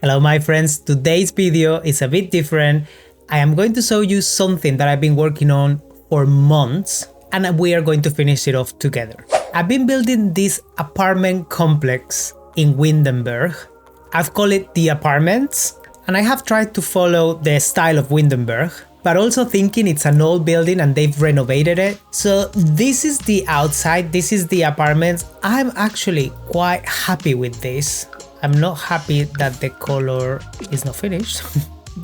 Hello my friends, today's video is a bit different. I am going to show you something that I've been working on for months and we are going to finish it off together. I've been building this apartment complex in Windenburg. I've called it the apartments and I have tried to follow the style of Windenburg, but also thinking it's an old building and they've renovated it. So this is the outside, this is the apartments. I'm actually quite happy with this. I'm not happy that the color is not finished.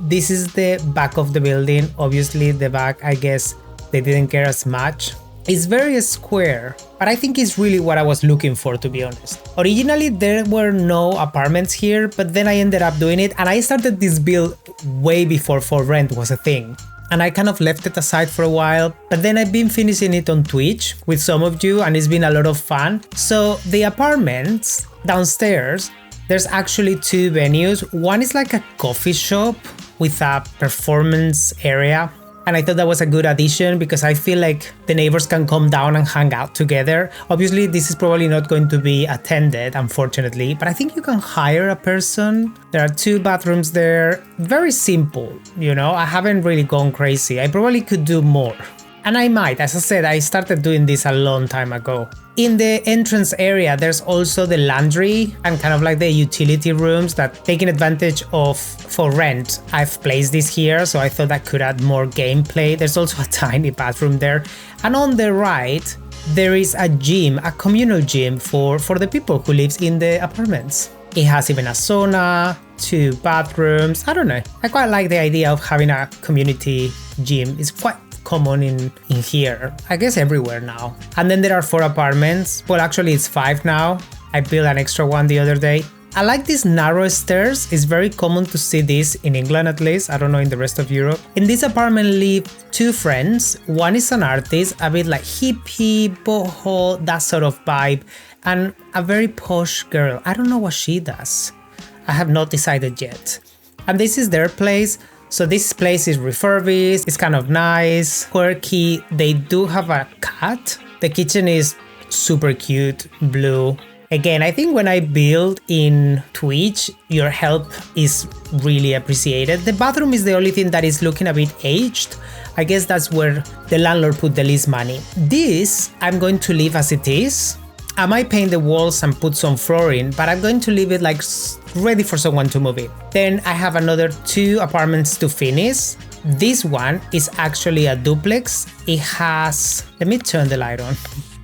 This is the back of the building. Obviously the back, I guess they didn't care as much. It's very square, but I think it's really what I was looking for, to be honest. Originally there were no apartments here, but then I ended up doing it and I started this build way before for rent was a thing. And I kind of left it aside for a while, but then I've been finishing it on Twitch with some of you and it's been a lot of fun. So the apartments downstairs, there's actually two venues. One is like a coffee shop with a performance area. And I thought that was a good addition because I feel like the neighbors can come down and hang out together. Obviously, this is probably not going to be attended, unfortunately, but I think you can hire a person. There are two bathrooms there. Very simple, you know, I haven't really gone crazy. I probably could do more. And I might, as I said, I started doing this a long time ago. In the entrance area, there's also the laundry and kind of like the utility rooms that taking advantage of for rent. I've placed this here, so I thought I could add more gameplay. There's also a tiny bathroom there. And on the right, there is a gym, a communal gym for the people who live in the apartments. It has even a sauna, two bathrooms. I don't know. I quite like the idea of having a community gym. It's quite common in here, I guess everywhere now. And then there are 4 apartments. Well, actually it's 5 now. I built an extra one the other day. I like these narrow stairs. It's very common to see this in England, at least. I don't know in the rest of Europe. In this apartment live 2 friends. One is an artist, a bit like hippie, boho, that sort of vibe, and a very posh girl. I don't know what she does. I have not decided yet. And this is their place. So this place is refurbished, it's kind of nice, quirky. They do have a cat. The kitchen is super cute, blue. Again, I think when I build in Twitch, your help is really appreciated. The bathroom is the only thing that is looking a bit aged. I guess that's where the landlord put the least money. This, I'm going to leave as it is. I might paint the walls and put some flooring, but I'm going to leave it like ready for someone to move in. Then I have another 2 apartments to finish. This one is actually a duplex. It has, let me turn the light on.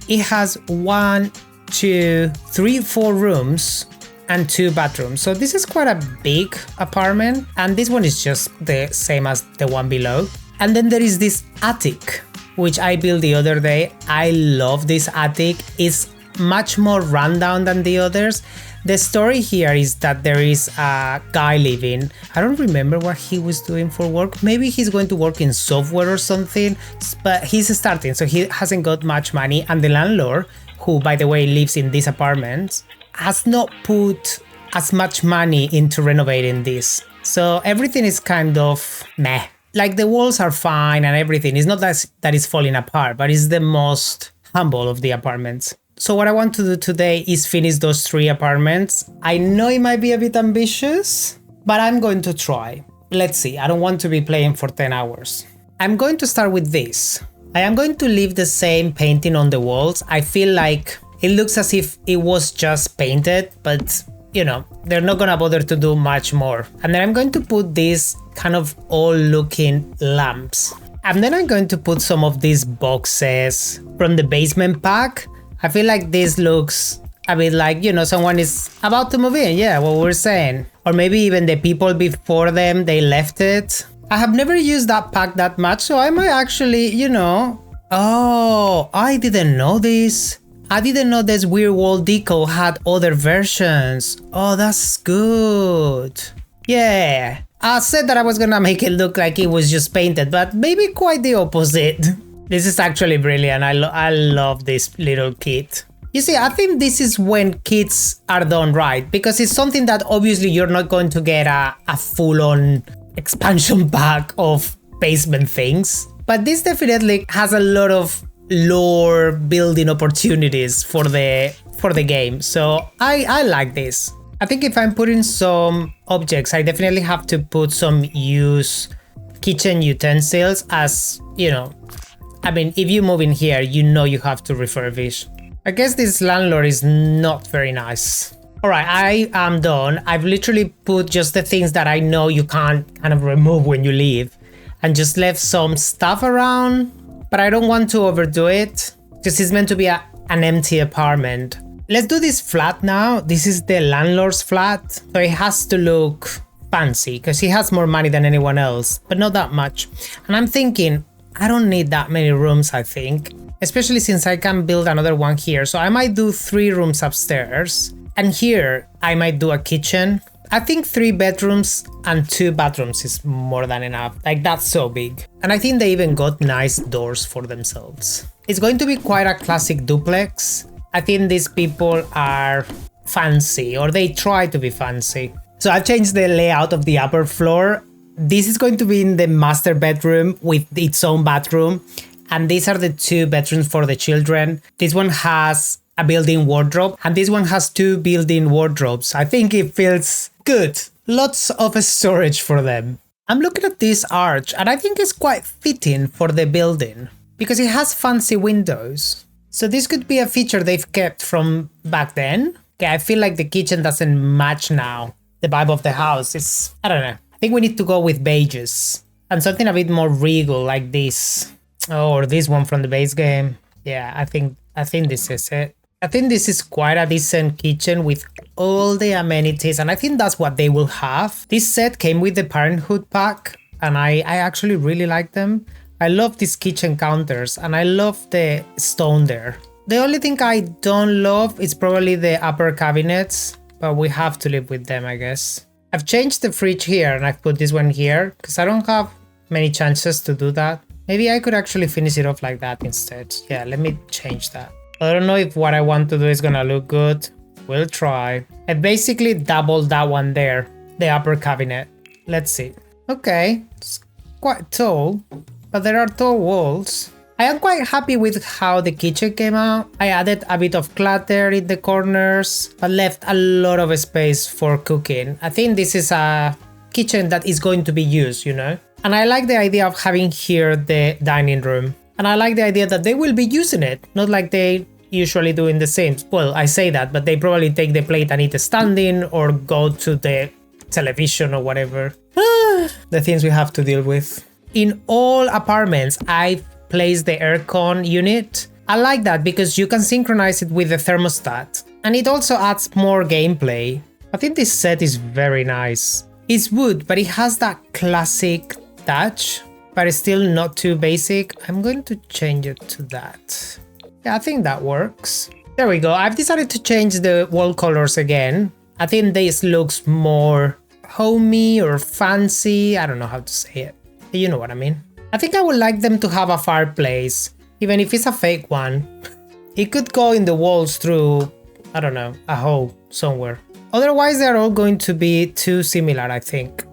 It has 1, 2, 3, 4 rooms and 2 bathrooms. So this is quite a big apartment. And this one is just the same as the one below. And then there is this attic, which I built the other day. I love this attic. It's much more rundown than the others. The story here is that there is a guy living. I don't remember what he was doing for work. Maybe he's going to work in software or something, but he's starting, so he hasn't got much money. And the landlord, who by the way lives in this apartment, has not put as much money into renovating this. So everything is kind of meh. Like the walls are fine and everything. It's not that it's falling apart, but it's the most humble of the apartments. So what I want to do today is finish those 3 apartments. I know it might be a bit ambitious, but I'm going to try. Let's see, I don't want to be playing for 10 hours. I'm going to start with this. I am going to leave the same painting on the walls. I feel like it looks as if it was just painted, but you know, they're not gonna bother to do much more. And then I'm going to put these kind of old looking lamps. And then I'm going to put some of these boxes from the basement pack. I feel like this looks a bit like, you know, someone is about to move in. Yeah, what we're saying. Or maybe even the people before them, they left it. I have never used that pack that much, so I might actually, you know. Oh, I didn't know this. I didn't know this weird wall deco had other versions. Oh, that's good. Yeah. I said that I was gonna make it look like it was just painted, but maybe quite the opposite. This is actually brilliant. I love this little kit. You see, I think this is when kits are done right, because it's something that obviously you're not going to get a full-on expansion pack of basement things. But this definitely has a lot of lore building opportunities for the game. So I like this. I think if I'm putting some objects, I definitely have to put some used kitchen utensils as, you know, I mean, if you move in here, you know you have to refurbish. I guess this landlord is not very nice. All right, I am done. I've literally put just the things that I know you can't kind of remove when you leave and just left some stuff around, but I don't want to overdo it because it's meant to be an empty apartment. Let's do this flat now. This is the landlord's flat, so it has to look fancy because he has more money than anyone else, but not that much. And I'm thinking, I don't need that many rooms, I think, especially since I can build another one here. So I might do 3 rooms upstairs, and here I might do a kitchen. I think 3 bedrooms and 2 bathrooms is more than enough. Like, that's so big. And I think they even got nice doors for themselves. It's going to be quite a classic duplex. I think these people are fancy, or they try to be fancy. So I've changed the layout of the upper floor. This is going to be in the master bedroom with its own bathroom. And these are the 2 bedrooms for the children. This one has a built-in wardrobe, and this one has 2 built-in wardrobes. I think it feels good. Lots of storage for them. I'm looking at this arch, and I think it's quite fitting for the building because it has fancy windows. So this could be a feature they've kept from back then. Okay, I feel like the kitchen doesn't match now. The vibe of the house is, I don't know. I think we need to go with beiges and something a bit more regal like this. Oh, or this one from the base game. Yeah, I think this is it. I think this is quite a decent kitchen with all the amenities, and I think that's what they will have. This set came with the Parenthood pack, and I actually really like them. I love these kitchen counters, and I love the stone there. The only thing I don't love is probably the upper cabinets, but we have to live with them, I guess. I've changed the fridge here, and I've put this one here, because I don't have many chances to do that. Maybe I could actually finish it off like that instead. Yeah, let me change that. I don't know if what I want to do is gonna look good. We'll try. I basically doubled that one there, the upper cabinet. Let's see. Okay, it's quite tall, but there are tall walls. I am quite happy with how the kitchen came out. I added a bit of clutter in the corners, but left a lot of space for cooking. I think this is a kitchen that is going to be used, you know? And I like the idea of having here the dining room. And I like the idea that they will be using it, not like they usually do in The Sims. Well, I say that, but they probably take the plate and eat standing or go to the television or whatever. The things we have to deal with. In all apartments, I've placed the aircon unit. I like that because you can synchronize it with the thermostat. And it also adds more gameplay. I think this set is very nice. It's wood, but it has that classic touch, but it's still not too basic. I'm going to change it to that. Yeah, I think that works. There we go. I've decided to change the wall colors again. I think this looks more homey or fancy. I don't know how to say it. You know what I mean. I think I would like them to have a fireplace, even if it's a fake one. It could go in the walls through, I don't know, a hole somewhere. Otherwise, they're all going to be too similar, I think.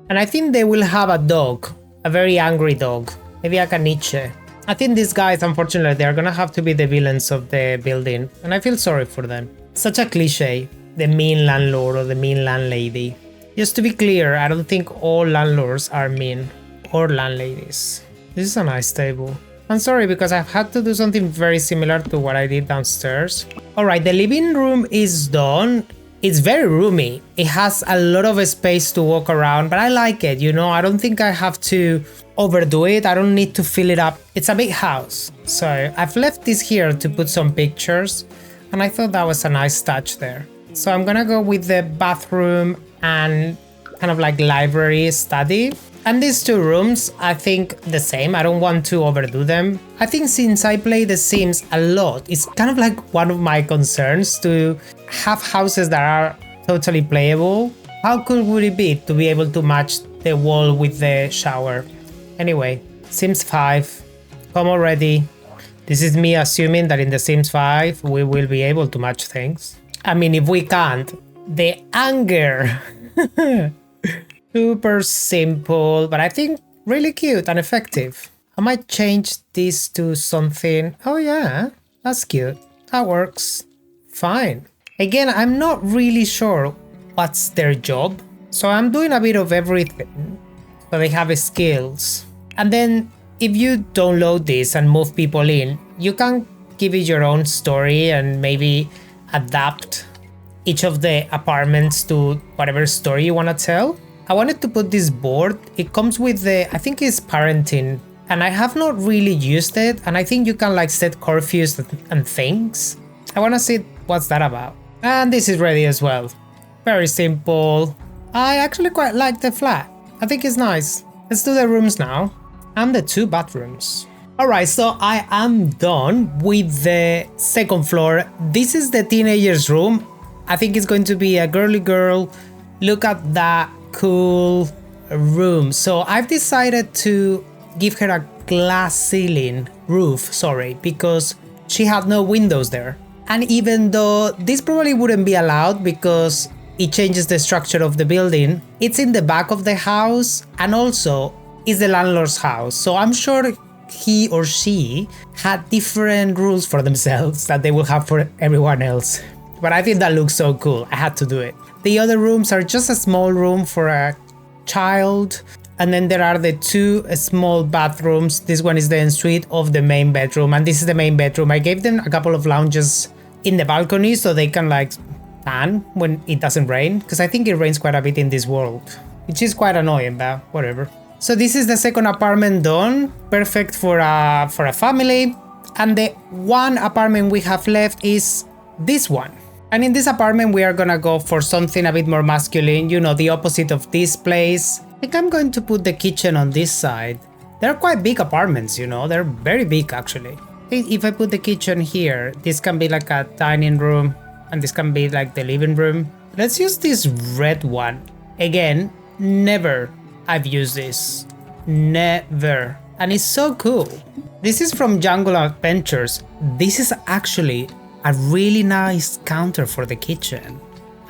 And I think they will have a dog, a very angry dog, maybe like a Nietzsche. I think these guys, unfortunately, they're gonna have to be the villains of the building, and I feel sorry for them. Such a cliche, the mean landlord or the mean landlady. Just to be clear, I don't think all landlords are mean, or landladies. This is a nice table. I'm sorry because I've had to do something very similar to what I did downstairs. Alright, the living room is done. It's very roomy. It has a lot of space to walk around, but I like it, you know? I don't think I have to overdo it. I don't need to fill it up. It's a big house. So I've left this here to put some pictures, and I thought that was a nice touch there. So I'm gonna go with the bathroom and kind of like library study. And these 2 rooms, I think the same. I don't want to overdo them. I think since I play The Sims a lot, it's kind of like one of my concerns to have houses that are totally playable. How cool would it be to be able to match the wall with the shower? Anyway, Sims 5, come already. This is me assuming that in The Sims 5 we will be able to match things. I mean, if we can't, the anger. Super simple, but I think really cute and effective. I might change this to something. Oh yeah, that's cute. That works. Fine. Again, I'm not really sure what's their job. So I'm doing a bit of everything. So they have skills. And then if you download this and move people in, you can give it your own story and maybe adapt each of the apartments to whatever story you want to tell. I wanted to put this board. It comes with I think it's parenting, and I have not really used it, and I think you can like set curfews and things. I want to see what's that about. And this is ready as well. Very simple. I actually quite like the flat. I think it's nice. Let's do the rooms now. And the 2 bathrooms. Alright, so I am done with the second floor. This is the teenager's room. I think it's going to be a girly girl. Look at that cool room. So I've decided to give her a glass ceiling roof, because she had no windows there. And even though this probably wouldn't be allowed because it changes the structure of the building, it's in the back of the house and also is the landlord's house. So I'm sure he or she had different rules for themselves that they will have for everyone else. But I think that looks so cool. I had to do it. The other rooms are just a small room for a child. And then there are the 2 small bathrooms. This one is the ensuite of the main bedroom. And this is the main bedroom. I gave them a couple of lounges in the balcony so they can like tan when it doesn't rain. Because I think it rains quite a bit in this world. Which is quite annoying, but whatever. So this is the second apartment done. Perfect for a family. And the one apartment we have left is this one. And in this apartment we are gonna go for something a bit more masculine, you know, the opposite of this place. I think I'm going to put the kitchen on this side. They're quite big apartments, you know, they're very big actually. If I put the kitchen here, this can be like a dining room and this can be like the living room. Let's use this red one. Again, never I've used this. Never. And it's so cool. This is from Jungle Adventures. This is actually a really nice counter for the kitchen.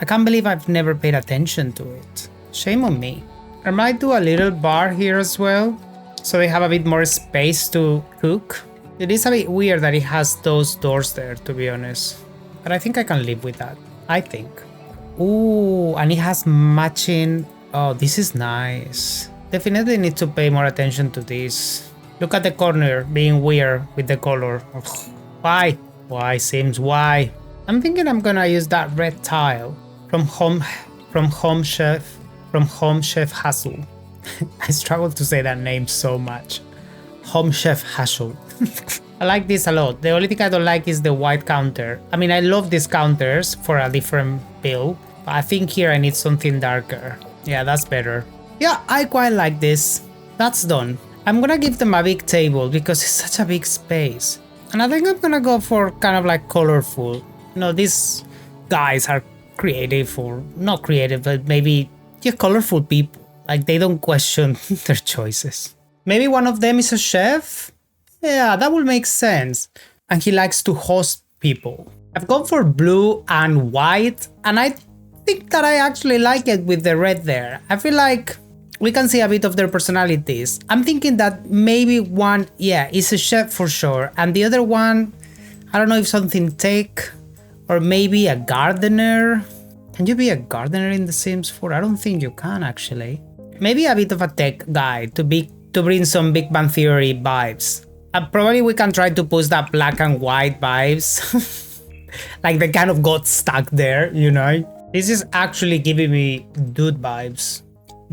I can't believe I've never paid attention to it. Shame on me. I might do a little bar here as well, so they have a bit more space to cook. It is a bit weird that it has those doors there, to be honest. But I think I can live with that. I think. Ooh, and it has matching. Oh, this is nice. Definitely need to pay more attention to this. Look at the corner being weird with the color. Ugh. Why? Why, Sims? Why? I'm thinking I'm gonna use that red tile from Home Chef Hassel. I struggle to say that name so much. Home Chef Hassel. I like this a lot. The only thing I don't like is the white counter. I mean, I love these counters for a different build, but I think here I need something darker. Yeah, that's better. Yeah, I quite like this. That's done. I'm gonna give them a big table because it's such a big space. And I think I'm gonna go for kind of like colorful. You know, these guys are creative, or not creative, but maybe colorful people. Like they don't question their choices. Maybe one of them is a chef? Yeah, that would make sense. And he likes to host people. I've gone for blue and white, and I think that I actually like it with the red there. I feel like we can see a bit of their personalities. I'm thinking that maybe one, is a chef for sure. And the other one, I don't know if something tech, or maybe a gardener. Can you be a gardener in The Sims 4? I don't think you can actually. Maybe a bit of a tech guy to bring some Big Bang Theory vibes. Probably we can try to push that black and white vibes. Like they kind of got stuck there, you know? This is actually giving me dude vibes.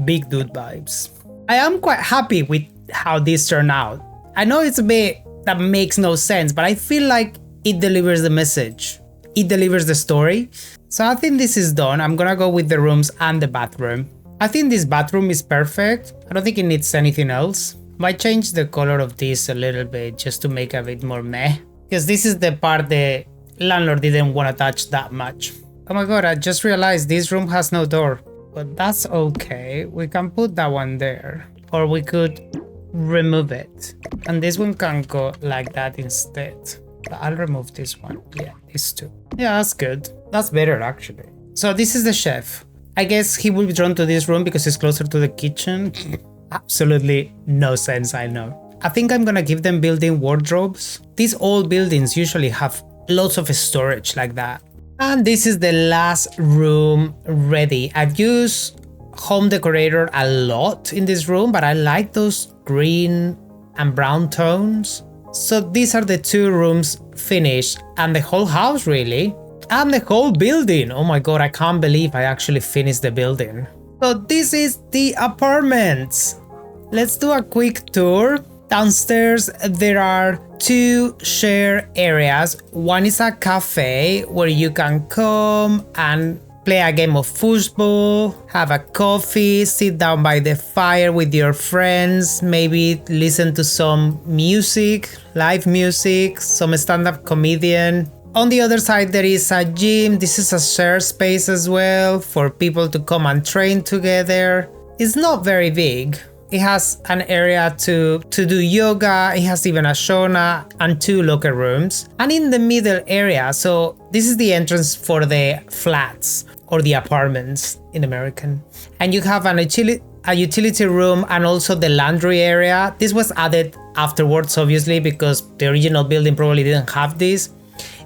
Big dude vibes. I am quite happy with how this turned out. I know it's a bit that makes no sense, but I feel like it delivers the message. It delivers the story. So I think this is done. I'm gonna go with the rooms and the bathroom. I think this bathroom is perfect. I don't think it needs anything else. Might change the color of this a little bit just to make a bit more meh. Because this is the part the landlord didn't want to touch that much. Oh my god, I just realized this room has no door. But that's okay. We can put that one there. Or we could remove it. And this one can go like that instead. But I'll remove this one. Yeah, these two. Yeah, that's good. That's better actually. So this is the chef. I guess he will be drawn to this room because it's closer to the kitchen. Absolutely no sense, I know. I think I'm gonna give them built-in wardrobes. These old buildings usually have lots of storage like that. And this is the last room ready. I've used home decorator a lot in this room, but I like those green and brown tones. So these are the 2 rooms finished, and the whole house really, and the whole building. Oh my god, I can't believe I actually finished the building. So this is the apartments. Let's do a quick tour. Downstairs there are 2 share areas. One is a cafe where you can come and play a game of football, have a coffee, sit down by the fire with your friends, maybe listen to some music, live music, some stand-up comedian. On the other side there is a gym. This is a shared space as well for people to come and train together. It's not very big. It has an area to do yoga, it has even a sauna and 2 locker rooms. And in the middle area, so this is the entrance for the flats or the apartments in American. And you have a utility room and also the laundry area. This was added afterwards, obviously, because the original building probably didn't have this.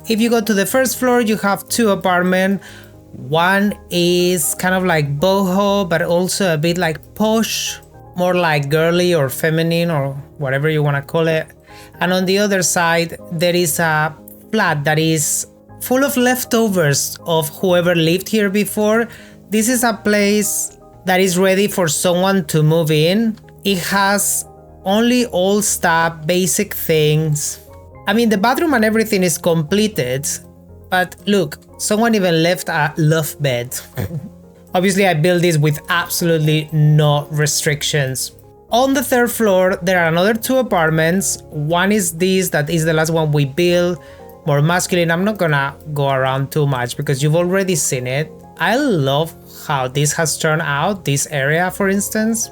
If you go to the first floor, you have 2 apartments. One is kind of like boho, but also a bit like posh, more like girly or feminine or whatever you want to call it. And on the other side, there is a flat that is full of leftovers of whoever lived here before. This is a place that is ready for someone to move in. It has only old stuff, basic things. I mean, the bathroom and everything is completed, but look, someone even left a love bed. Obviously, I built this with absolutely no restrictions. On the 3rd floor, there are another 2 apartments. One is this, that is the last one we built, more masculine. I'm not gonna go around too much because you've already seen it. I love how this has turned out, this area for instance.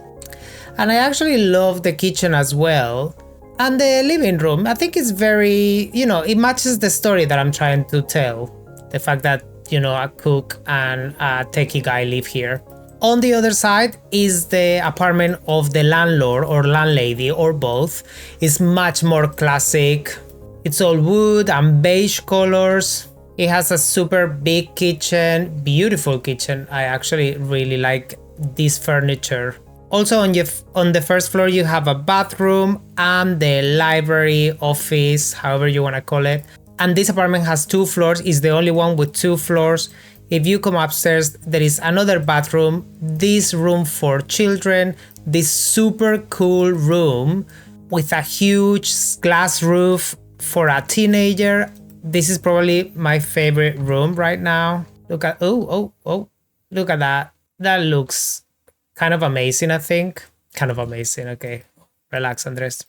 And I actually love the kitchen as well. And the living room, I think it's very, it matches the story that I'm trying to tell. The fact that, a cook and a techie guy live here. On the other side is the apartment of the landlord or landlady or both. It's much more classic. It's all wood and beige colors. It has a super big kitchen, beautiful kitchen. I actually really like this furniture. Also on the first floor you have a bathroom and the library, office, however you want to call it. And this apartment has 2 floors, it's the only one with 2 floors. If you come upstairs, there is another bathroom, this room for children, this super cool room with a huge glass roof for a teenager. This is probably my favorite room right now. Look at, look at that. That looks kind of amazing, I think. Kind of amazing, okay. Relax, Andres.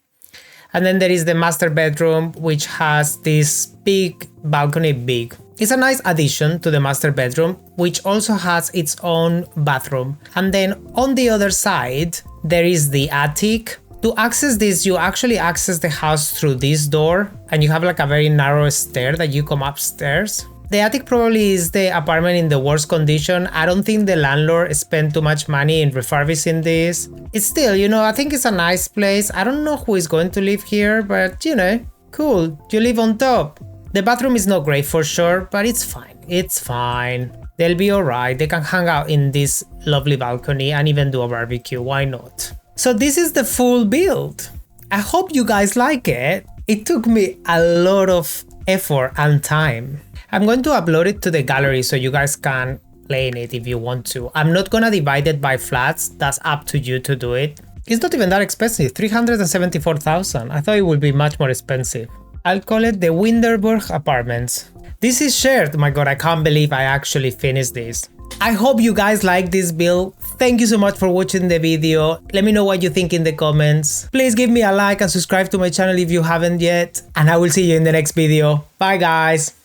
And then there is the master bedroom, which has this big balcony, It's a nice addition to the master bedroom, which also has its own bathroom. And then on the other side, there is the attic. To access this, you actually access the house through this door, and you have like a very narrow stair that you come upstairs. The attic probably is the apartment in the worst condition. I don't think the landlord spent too much money in refurbishing this. It's still, I think it's a nice place. I don't know who is going to live here, but cool, you live on top. The bathroom is not great for sure, but it's fine. It's fine. They'll be alright. They can hang out in this lovely balcony and even do a barbecue. Why not? So this is the full build. I hope you guys like it. It took me a lot of effort and time. I'm going to upload it to the gallery so you guys can play in it if you want to. I'm not gonna divide it by flats. That's up to you to do it. It's not even that expensive, 374,000. I thought it would be much more expensive. I'll call it the Windenburg apartments. This is shared. My god, I can't believe I actually finished this. I hope you guys like this build. Thank you so much for watching the video. Let me know what you think in the comments. Please give me a like and subscribe to my channel if you haven't yet. And I will see you in the next video. Bye guys.